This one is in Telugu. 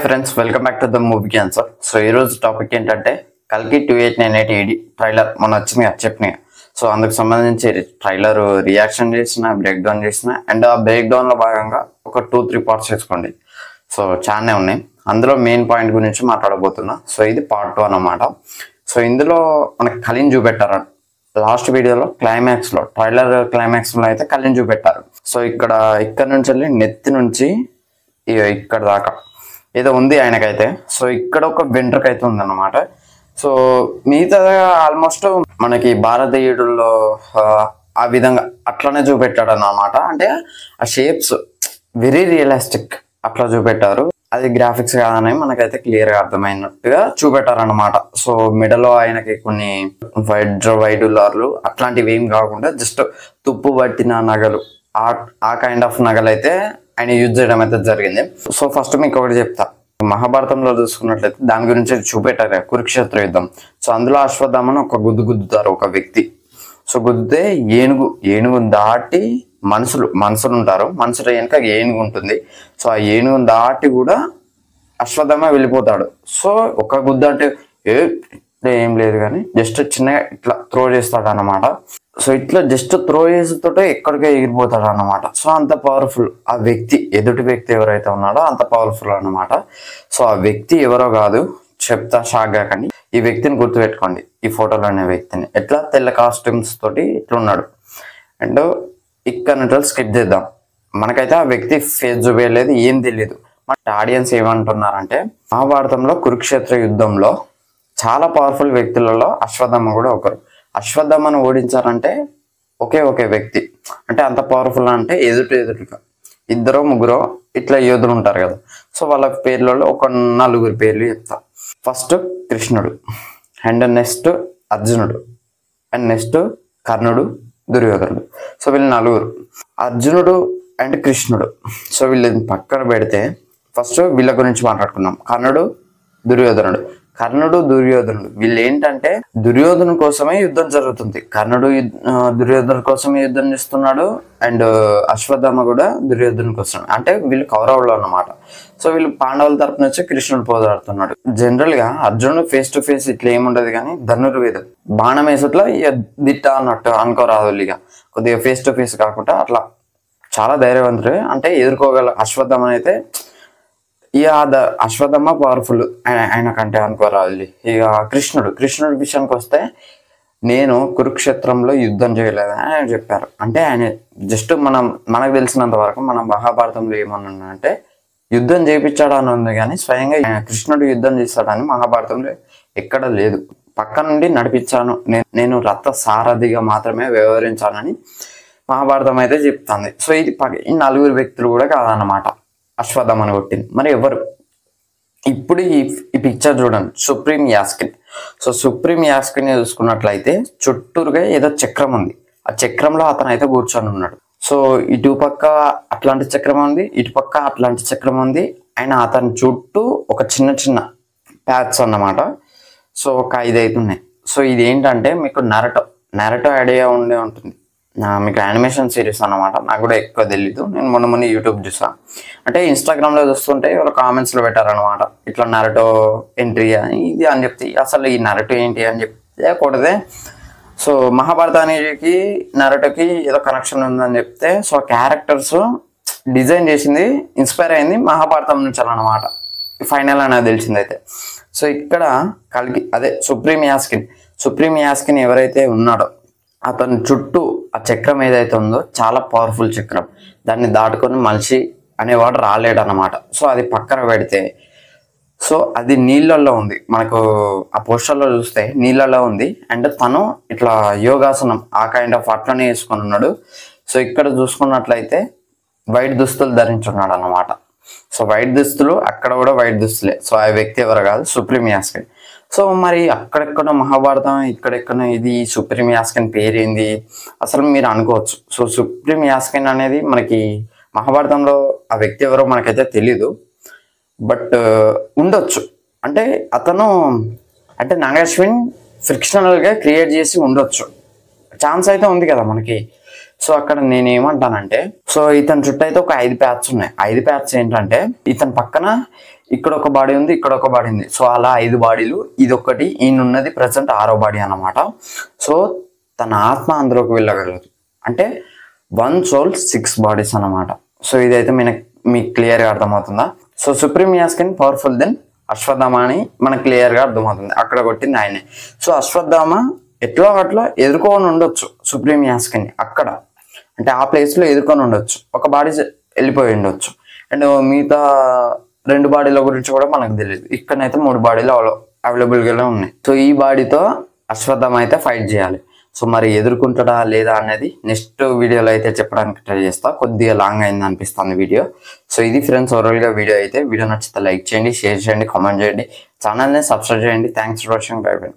Friends welcome back to the movie cancer. So ఈ రోజు టాపిక్ ఏంటంటే కల్కి 2898 ట్రైలర్ మొన్న వచ్చింది చెప్పినాయి. సో అందుకు సంబంధించి ట్రైలర్ రియాక్షన్ చేసిన, బ్రేక్ డౌన్ చేసిన, అండ్ ఆ బ్రేక్ డౌన్ లో భాగంగా ఒక 2-3 పార్ట్స్ చేసుకోండి. సో చాలానే ఉన్నాయి, అందులో మెయిన్ పాయింట్ గురించి మాట్లాడబోతున్నా. సో ఇది పార్ట్ 1 అన్నమాట. సో ఇందులో మనకి కలిని చూపెట్టారు లాస్ట్ వీడియోలో క్లైమాక్స్ లో, ట్రైలర్ క్లైమాక్స్ లో అయితే కలిని చూపెట్టారు. సో ఇక్కడ నుంచి వెళ్ళి నెత్తి నుంచి ఇక్కడ దాకా ఏదో ఉంది ఆయనకైతే. సో ఇక్కడ ఒక వెంట్రుక అయితే ఉందన్నమాట. సో మిగతా ఆల్మోస్ట్ మనకి భారతీయుడుల్లో ఆ విధంగా అట్లనే చూపెట్టాడు అన్నమాట. అంటే ఆ షేప్స్ వెరీ రియలిస్టిక్ అట్లా చూపెట్టారు. అది గ్రాఫిక్స్ కాదని మనకైతే క్లియర్ గా అర్థమైనట్టుగా చూపెట్టారు అన్నమాట. సో మిడలో ఆయనకి కొన్ని వైడులర్లు అట్లాంటివి ఏం కాకుండా జస్ట్ తుప్పు పట్టిన నగలు, ఆ కైండ్ ఆఫ్ నగలు అయితే ఆయన యూజ్ చేయడం అయితే జరిగింది. సో ఫస్ట్ మీకు ఒకటి చెప్తా, మహాభారతంలో చూసుకున్నట్లయితే దాని గురించి చూపెట్టారు కురుక్షేత్ర యుద్ధం. సో అందులో అశ్వత్థామను ఒక గుద్దుతారు ఒక వ్యక్తి. సో గుద్దితే ఏనుగు దాటి మనుషులు ఉంటారు, మనుషుల వెనుక ఏనుగు ఉంటుంది. సో ఆ ఏనుగు దాటి కూడా అశ్వత్థామ వెళ్ళిపోతాడు. సో ఒక గుద్ద అంటే ఏం లేదు కానీ జస్ట్ చిన్నగా ఇట్లా త్రో చేస్తాడు అన్నమాట. సో ఇట్లా జస్ట్ త్రో చేసేతోటే ఎక్కడికే ఎగిరిపోతాడు అన్నమాట. సో అంత పవర్ఫుల్ ఆ వ్యక్తి, ఎదుటి వ్యక్తి ఎవరైతే ఉన్నాడో అంత పవర్ఫుల్ అన్నమాట. సో ఆ వ్యక్తి ఎవరో కాదు, చెప్తా, షాక్ కాకండి. ఈ వ్యక్తిని గుర్తుపెట్టుకోండి, ఈ ఫోటోలో అనే వ్యక్తిని. ఎట్లా తెల్ల కాస్ట్యూమ్స్ తోటి ఇట్లా ఉన్నాడు. అండ్ ఇక్కడ నుంచి స్కిప్ చేద్దాం. మనకైతే ఆ వ్యక్తి ఫేస్ చూపించలేదు, ఏం తెలియదు. మన ఆడియన్స్ ఏమంటున్నారంటే మహాభారతంలో కురుక్షేత్ర యుద్ధంలో చాలా పవర్ఫుల్ వ్యక్తులలో అశ్వత్థామ కూడా ఒకరు. అశ్వత్థామను ఓడించారంటే ఒకే వ్యక్తి. అంటే అంత పవర్ఫుల్ అంటే ఎదుటిగా 2-3 ఇట్లా యోధులు ఉంటారు కదా. సో వాళ్ళ పేర్లలో ఒక 4 పేర్లు చెప్తా. ఫస్ట్ కృష్ణుడు, అండ్ నెక్స్ట్ అర్జునుడు, అండ్ నెక్స్ట్ కర్ణుడు, దుర్యోధనుడు. సో వీళ్ళు 4. అర్జునుడు అండ్ కృష్ణుడు. సో వీళ్ళని పక్కన పెడితే ఫస్ట్ వీళ్ళ గురించి మాట్లాడుకున్నాం. కర్ణుడు, దుర్యోధనుడు వీళ్ళు ఏంటంటే దుర్యోధను కోసమే యుద్ధం జరుగుతుంది. కర్ణుడు దుర్యోధను కోసమే యుద్ధం చేస్తున్నాడు, అండ్ అశ్వత్థామ కూడా దుర్యోధను కోసం. అంటే వీళ్ళు కౌరవులు అన్నమాట. సో వీళ్ళు పాండవుల తరపు నుంచి కృష్ణుడు పోరాడుతున్నాడు. జనరల్ గా అర్జునుడు ఫేస్ టు ఫేస్ ఇట్లా ఏముండదు కానీ ధనుర్వేదం బాణం వేసట్లా దిట్ట అన్నట్టు అనుకోరాదు. ఇక కొద్దిగా ఫేస్ టు ఫేస్ కాకుండా అట్లా చాలా ధైర్యవంతుడు. అంటే ఎదుర్కోగల అశ్వత్థామ అయితే ఇక అశ్వత్థామ పవర్ఫుల్ ఆయన కంటే అనుకోరాలి. ఇక కృష్ణుడు విషయానికి వస్తే నేను కురుక్షేత్రంలో యుద్ధం చేయలేదని ఆయన చెప్పారు. అంటే ఆయన జస్ట్ మనకు తెలిసినంత వరకు మన మహాభారతంలో ఏమన్నా అంటే యుద్ధం చేయించాడు అని ఉంది కానీ స్వయంగా కృష్ణుడు యుద్ధం చేస్తాడని మహాభారతంలో ఎక్కడ లేదు. పక్క నుండి నడిపించాను, నేను రథ సారథిగా మాత్రమే వ్యవహరించానని మహాభారతం అయితే చెప్తుంది. సో ఇది ఈ 4 వ్యక్తులు కూడా కాదన్నమాట అశ్వత్థామను కొట్టింది. మరి ఎవరు? ఇప్పుడు ఈ పిక్చర్ చూడండి, సుప్రీం యాస్కిన్. సో సుప్రీం యాస్కిన్ చూసుకున్నట్లయితే చుట్టూరుగా ఏదో చక్రం ఉంది. ఆ చక్రంలో అతను అయితే కూర్చొని ఉన్నాడు. సో ఇటు పక్క అట్లాంటి చక్రం ఉంది, ఇటు పక్క అట్లాంటి చక్రం ఉంది. ఆయన అతని చుట్టూ ఒక చిన్న ప్యాచ్ అన్నమాట. సో ఒక 5 అయితే ఉన్నాయి. సో ఇది ఏంటంటే మీకు నరటో ఐడియా ఉంటుంది. మీకు యానిమేషన్ సిరీస్ అన్నమాట. నాకు కూడా ఎక్కువ తెలీదు, నేను మొన్న యూట్యూబ్ చూసా. అంటే ఇన్స్టాగ్రామ్లో చూస్తుంటే ఎవరు కామెంట్స్లో పెట్టారనమాట, ఇట్లా నరటో ఎంట్రీ అని ఇది అని చెప్తే అసలు ఈ నరటో ఏంటి అని చెప్తే కూడదే. సో మహాభారతానికి నరటోకి ఏదో కనెక్షన్ ఉందని చెప్తే సో క్యారెక్టర్స్ డిజైన్ చేసింది, ఇన్స్పైర్ అయింది మహాభారతం నుంచి అన్నమాట. ఫైనల్ అనేది తెలిసింది అయితే. సో ఇక్కడ కల్కి అదే సుప్రీం యాస్కిన్ ఎవరైతే ఉన్నాడో అతని చుట్టూ ఆ చక్రం ఏదైతే ఉందో చాలా పవర్ఫుల్ చక్రం. దాన్ని దాటుకొని మనిషి అనేవాడు రాలేడు అన్నమాట. సో అది పక్కన పెడితే సో అది నీళ్ళల్లో ఉంది. మనకు ఆ పోస్టర్లో చూస్తే నీళ్ళలో ఉంది. అండ్ తను ఇట్లా యోగాసనం ఆ కైండ్ ఆఫ్ అట్లనే వేసుకొని ఉన్నాడు. సో ఇక్కడ చూసుకున్నట్లయితే వైట్ దుస్తులు ధరించున్నాడు అన్నమాట. సో వైట్ దుస్తులు, అక్కడ కూడా వైట్ దుస్తులే. సో ఆ వ్యక్తి ఎవరు కాదు, సుప్రీం యాస్కిన్. సో మరి అక్కడెక్కడ మహాభారతం, ఇక్కడెక్కడ ఇది సుప్రీం యాస్కిన్ పేరేంది అసలు మీరు అనుకోవచ్చు. సో సుప్రీం యాస్కిన్ అనేది మనకి మహాభారతంలో ఆ వ్యక్తి ఎవరో మనకైతే తెలీదు, బట్ ఉండొచ్చు. అంటే అతను అంటే నాగాశ్విన్ ఫిక్షనల్గా క్రియేట్ చేసి ఉండొచ్చు, ఛాన్స్ అయితే ఉంది కదా మనకి. సో అక్కడ నేనేమంటానంటే సో ఇతని చుట్టూ అయితే ఒక 5 ప్యాచ్ ఉన్నాయి. 5 ప్యాచ్ ఏంటంటే ఇతని పక్కన ఇక్కడ ఒక బాడీ ఉంది, ఇక్కడ ఒక బాడీ ఉంది. సో అలా 5 బాడీలు, ఇది ఒకటి, ఈయన ఉన్నది ప్రజెంట్ 6వ బాడీ అన్నమాట. సో తన ఆత్మ అందులోకి వెళ్ళగలదు. అంటే 1 soul 6 బాడీస్ అన్నమాట. సో ఇదైతే మీకు క్లియర్గా అర్థమవుతుందా? సో సుప్రీం యాస్కిన్ పవర్ఫుల్ దెన్ అశ్వత్థామ అని మనకు క్లియర్గా అర్థమవుతుంది. అక్కడ కొట్టింది ఆయనే. సో అశ్వత్థామ ఎట్లా అట్లా ఎదుర్కొని ఉండొచ్చు సుప్రీం యాస్కిన్ అక్కడ, అంటే ఆ ప్లేస్లో ఎదుర్కొని ఉండొచ్చు. ఒక బాడీ వెళ్ళిపోయి ఉండొచ్చు. అండ్ మిగతా 2 బాడీల గురించి కూడా మనకు తెలియదు. ఇక్కడనైతే 3 బాడీలు అవైలబుల్గా ఉన్నాయి. సో ఈ బాడీతో అశ్వత్థామ అయితే ఫైట్ చేయాలి. సో మరి ఎదుర్కొంటాడా లేదా అనేది నెక్స్ట్ వీడియోలో అయితే చెప్పడానికి ట్రై చేస్తా. కొద్దిగా లాంగ్ అయింది అనిపిస్తుంది వీడియో. సో ఇది ఫ్రెండ్స్ ఓవరాల్గా వీడియో అయితే. వీడియో నచ్చితే లైక్ చేయండి, షేర్ చేయండి, కామెంట్ చేయండి, ఛానల్ని సబ్స్క్రైబ్ చేయండి. Thanks for watching. By by.